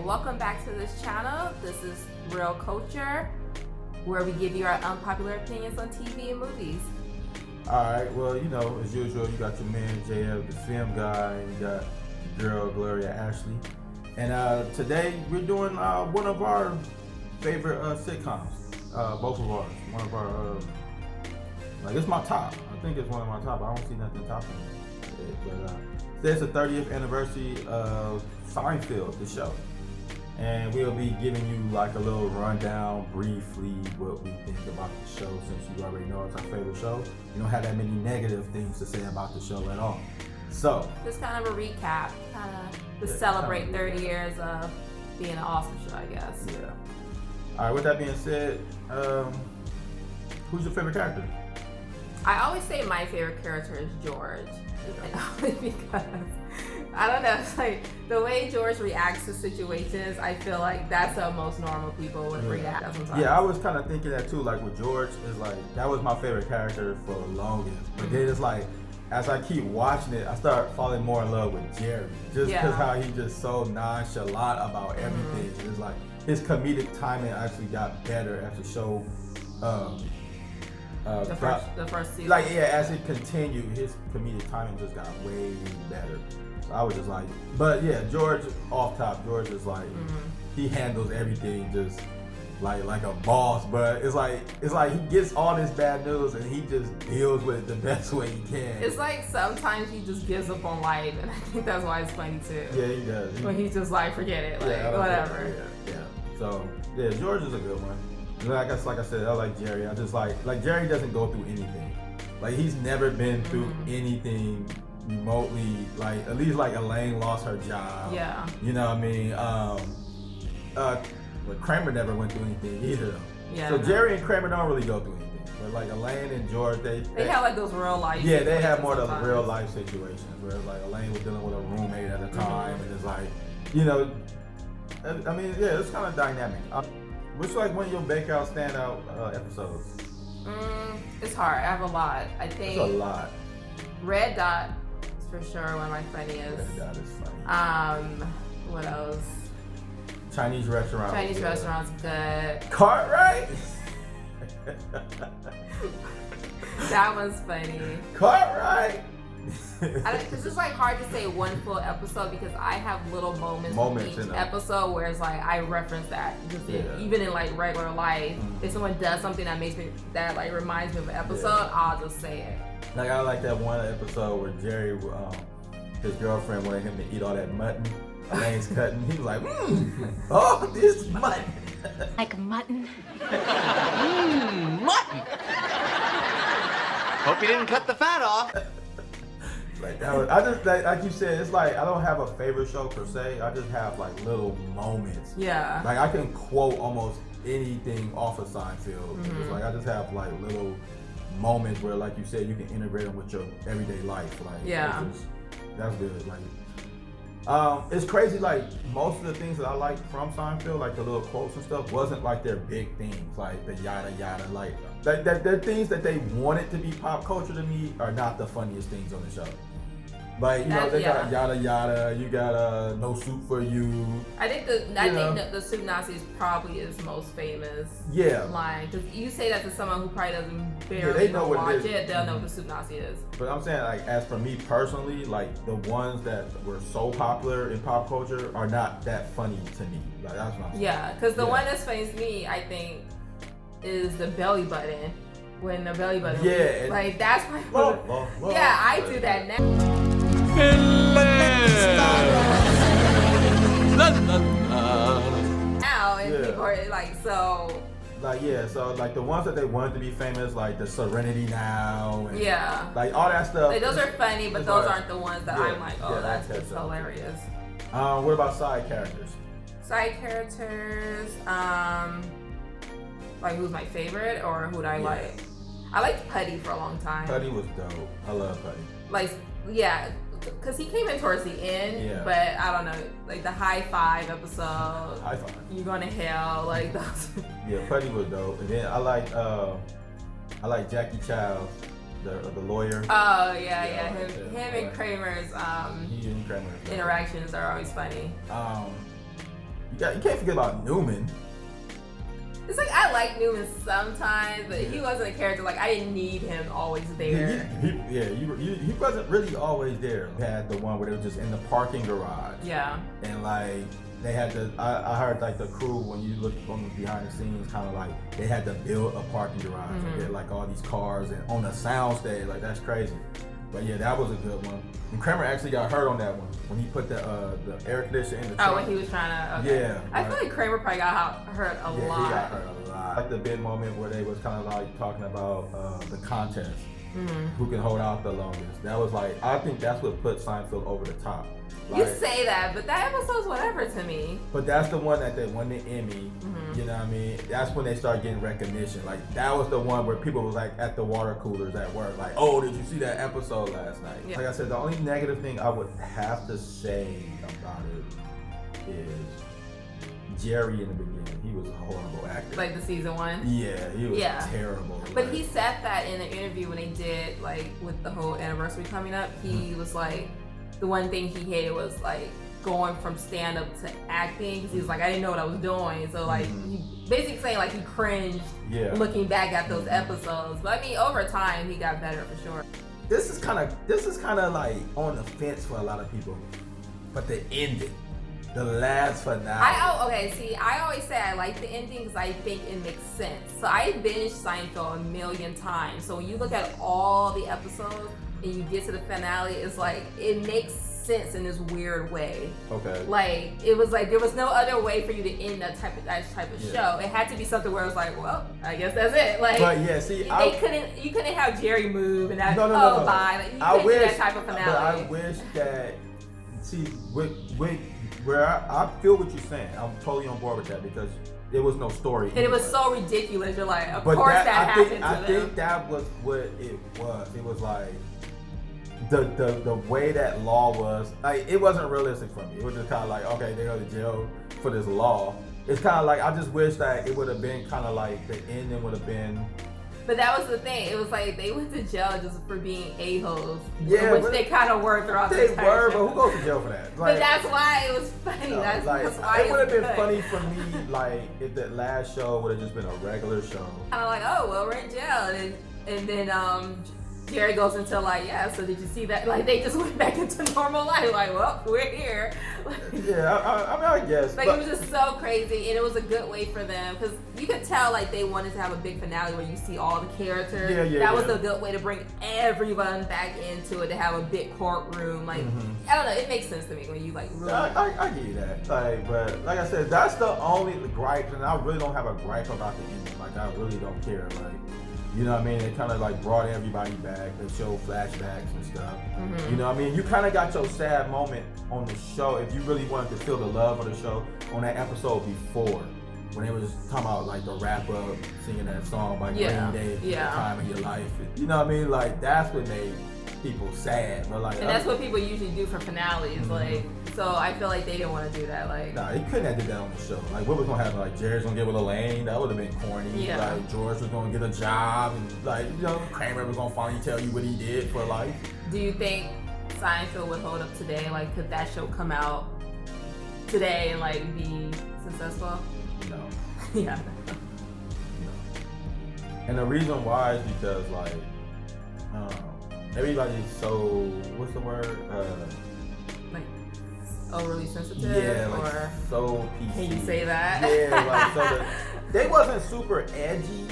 welcome back to this channel. This is Real Culture, where we give you our unpopular opinions on TV and movies. Alright, well, you know, as usual, you got your man JF, the film guy, and you got your girl Gloria Ashley. And today we're doing one of our favorite sitcoms. Both of ours. One of our, it's my top. I think it's one of my top. I don't see nothing topping it. But today's the 30th anniversary of Seinfeld, the show. And we'll be giving you like a little rundown, briefly, what we think about the show, since you already know it's our favorite show. You don't have that many negative things to say about the show at all. So, just kind of a recap, to celebrate 30 years of being an awesome show, I guess. Yeah. All right, with that being said, who's your favorite character? I always say my favorite character is George. Because I don't know, it's like the way George reacts to situations, I feel like that's how most normal people would react sometimes. Yeah, I was kind of thinking that too. Like with George, is like that was my favorite character for the longest. But then it's like, as I keep watching it, I start falling more in love with Jerry, just because how he just so nonchalant about everything. It's like his comedic timing actually got better as the show. The first season. Like, yeah, as it continued, his comedic timing just got way better. So I was just like, but yeah, George off top. George is like, he handles everything just like a boss. But it's like he gets all this bad news and he just deals with it the best way he can. It's like sometimes he just gives up on life, and I think that's why it's funny too. Yeah, he does. When he's just like, forget it, like whatever. Yeah. So yeah, George is a good one. Like I said, I like Jerry. I just like Jerry doesn't go through anything. Like he's never been through anything remotely. Like at least like Elaine lost her job. Yeah. You know what I mean? But Kramer never went through anything either. Yeah. So Jerry and Kramer don't really go through anything. But like Elaine and George, they have like those real life. Yeah, they have more of the real life situations where like Elaine was dealing with a roommate at a time, and it's like, you know, I mean, yeah, it's kind of dynamic. What's like one of your breakout standout episodes? It's hard. I have a lot. I think it's a lot. Red Dot is for sure one of my funniest. Red Dot is funny. What else? Chinese restaurant. Chinese restaurant's good. Cartwright. That one's funny. Cartwright. Because it's like hard to say one full episode because I have little moments in each episode where it's like I reference that just even in like regular life. If someone does something that makes me like reminds me of an episode, I'll just say it. Like I like that one episode where Jerry, his girlfriend wanted him to eat all that mutton. Elaine's cutting. He was like, oh, this mutton. Like mutton. Mutton. Hope you didn't cut the fat off. Like that was, I just like you said, it's like I don't have a favorite show per se. I just have like little moments. Yeah. Like I can quote almost anything off of Seinfeld. It's like I just have like little moments where, like you said, you can integrate them with your everyday life. Like that's good. Like it's crazy. Like most of the things that I like from Seinfeld, like the little quotes and stuff, wasn't like their big things, like the yada yada. Like they're things that they wanted to be pop culture to me are not the funniest things on the show. Like, you know, they got yada yada, you got no soup for you. I think the soup Nazi is probably his most famous line. Because you say that to someone who probably doesn't barely watch it, they'll know what the soup Nazi is. But I'm saying, like, as for me personally, like the ones that were so popular in pop culture are not that funny to me. Like that's what I'm saying. Yeah, because the one that's funny to me, I think, is the belly button. When the belly button like that's my I do that now. Now and people are like so. Like so like the ones that they wanted to be famous, like the Serenity Now, and like all that stuff. Like those are funny, but those aren't the ones that I'm like, oh, that's just hilarious. What about side characters? Side characters, like who's my favorite or who do I like? I liked Putty for a long time. Putty was dope. I love Putty. Like, because he came in towards the end, but I don't know, like the High Five episode. High Five. You going to hell, like those. Yeah, Putty was dope. And then I like Jackie Childs, the lawyer. Oh yeah. Him and Kramer's Kramer's interactions are always funny. You can't forget about Newman. It's like I like Newman sometimes, but he wasn't a character. Like I didn't need him always there. He wasn't really always there. We had the one where they were just in the parking garage. Yeah. And like they had to. I heard like the crew when you look on the behind the scenes, kind of like they had to build a parking garage. Mm-hmm. And they had like all these cars and on a sound stage. Like that's crazy. But yeah, that was a good one. And Kramer actually got hurt on that one when he put the air conditioner in the truck. Oh, when he was trying to. Okay. Yeah. I feel like Kramer probably got hurt a lot. He got hurt a lot. Like the big moment where they was kind of like talking about the contest, who can hold out the longest. That was like, I think that's what put Seinfeld over the top. Like, you say that, but that episode's whatever to me. But that's the one that they won the Emmy. You know what I mean? That's when they started getting recognition. Like that was the one where people was like at the water coolers at work, like, "Oh, did you see that episode last night?" Yeah. Like I said, the only negative thing I would have to say about it is Jerry in the beginning. He was a horrible actor. Like the season 1? Yeah, he was terrible. But he said that in an interview when they did like with the whole anniversary coming up. He was like, the one thing he hated was like going from stand-up to acting, because he was like, I didn't know what I was doing. So like he basically saying like he cringed looking back at those episodes. But I mean, over time he got better for sure. This is kind of like on the fence for a lot of people. But the ending, the last finale. I always say I like the ending because I think it makes sense. So I binged Seinfeld a million times. So when you look at all the episodes and you get to the finale, it's like it makes sense in this weird way. Okay. Like it was like there was no other way for you to end that type of show. It had to be something where it was like, well, I guess that's it. Like, but yeah, see, you couldn't have Jerry move and that. No. Bye. Like, you couldn't do that type of finale. But I wish that where I feel what you're saying. I'm totally on board with that because there was no story. And it was so ridiculous. You're like, of course that happened to them. I think that was what it was. It was like the way that law was, like, it wasn't realistic for me. It was just kind of like, okay, they go to jail for this law. It's kind of like, I just wish that it would have been kind of like the ending would have been. But that was the thing. It was like they went to jail just for being a-holes. Yeah, which they kind of were throughout the entire show. But who goes to jail for that? Like, but that's why it was funny. That's why it would have been funny for me, like, if that last show would have just been a regular show. Kind of like, oh, well, we're in jail. And then Jerry goes into like, yeah, so did you see that? Like, they just went back into normal life. Like, well, we're here. Yeah, I mean, I guess. Like, it was just so crazy, and it was a good way for them, because you could tell, like, they wanted to have a big finale where you see all the characters. That was a good way to bring everyone back into it, to have a big courtroom. Like, I don't know, it makes sense to me when you, like, really... I get you that. Like, but, like I said, that's the only gripe, and I really don't have a gripe about the ending. Like, I really don't care. Like, you know what I mean? They kind of like brought everybody back. They showed flashbacks and stuff. You know what I mean? You kind of got your sad moment on the show, if you really wanted to feel the love of the show, on that episode before, when they were just talking about like the wrap up, singing that song by Green Day, The Time of Your Life. You know what I mean? Like, that's what made people sad. But like, and that's what people usually do for finales. Like, so I feel like they didn't want to do that. Like, nah, he couldn't have did that on the show. Like, what was gonna happen? Like, Jerry's gonna get with Elaine. That would have been corny. Like, George was gonna get a job, and like, you know, Kramer was gonna finally tell you what he did for life. Do you think Seinfeld would hold up today? Like, could that show come out today and like be successful? No. No. And the reason why is because like, everybody's so, what's the word? Like overly sensitive? Yeah, like or so PC. Can you say that? Yeah, like so they wasn't super edgy,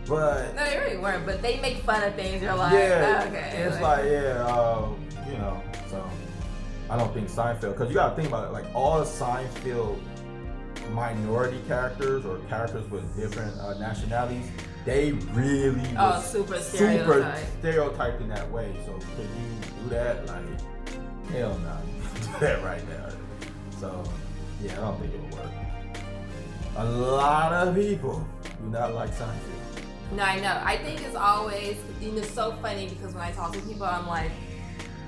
but no, they really weren't. But they make fun of things. You're like, okay. It's like you know. So I don't think Seinfeld, because you gotta think about it. Like, all the Seinfeld minority characters or characters with different nationalities, they really super stereotyped in that way. So could you do that? Like, hell no, you can't do that right now. So yeah, I don't think it would work. A lot of people do not like Seinfeld. No, I know. I think it's always, it's so funny because when I talk to people, I'm like,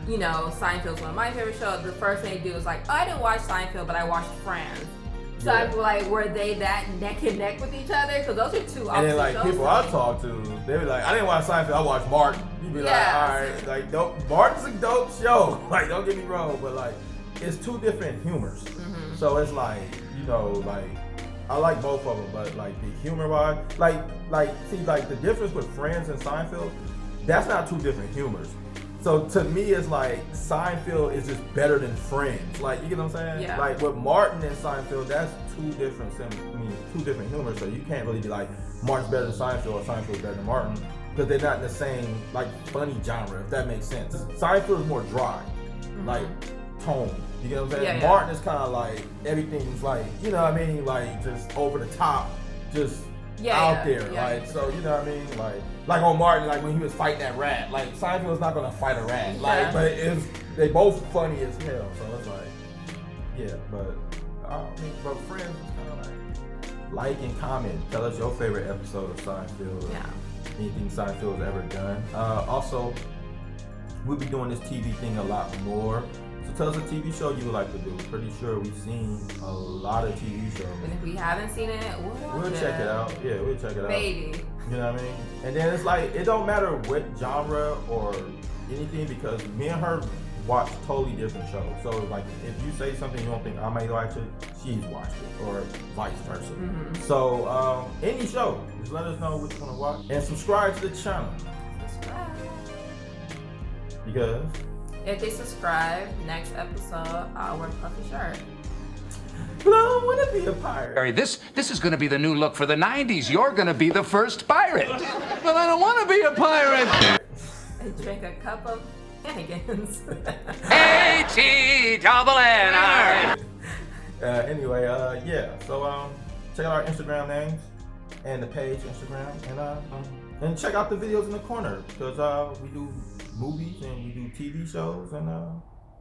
you know, Seinfeld's one of my favorite shows. The first thing they do is like, oh, I didn't watch Seinfeld, but I watched Friends. So I'm like, were they that neck and neck with each other? Because those are two opposite shows. And then like people I talk to, they be like, I didn't watch Seinfeld, I watched Martin. You be like, all right, like, Martin's a dope show. Like, don't get me wrong, but like, it's two different humors. So it's like, you like I like both of them, but like the humor wise, like the difference with Friends and Seinfeld, that's not two different humors. So to me, it's like Seinfeld is just better than Friends. Like, you get what I'm saying? Yeah. Like with Martin and Seinfeld, that's two different humors. So you can't really be like Martin's better than Seinfeld or Seinfeld's better than Martin, because they're not in the same like funny genre, if that makes sense. Seinfeld is more dry, like tone. You get what I'm saying? Yeah. Martin is kind of like everything's like, you know what I mean, like just over the top, just out there. Like, so you know what I mean, like on Martin, like when he was fighting that rat, like Seinfeld's not gonna fight a rat, like, but they both funny as hell. So it's like, but Friends is kind of like and comment. Tell us your favorite episode of Seinfeld. Yeah. Anything Seinfeld's ever done. Also, we'll be doing this TV thing a lot more. So tell us a TV show you would like to do. Pretty sure we've seen a lot of TV shows. And if we haven't seen it, we'll check it out. Yeah, we'll check it out. Baby. You know what I mean? And then it's like, it don't matter what genre or anything, because me and her watch totally different shows. So like, if you say something you don't think I may watch it, she's watched it, or vice versa. So any show, just let us know what you want to watch, and subscribe to the channel. Subscribe. Because if they subscribe, next episode I'll wear a puffy shirt. But I don't want to be a pirate. This is going to be the new look for the 90s. You're going to be the first pirate. But I don't want to be a pirate. And drink a cup of Hannigan's. H-E-double-N-R. Anyway, yeah. So check out our Instagram names and the page Instagram, and check out the videos in the corner, because we do movies and we do TV shows, and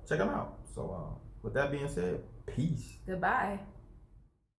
check them out. So with that being said, peace. Goodbye.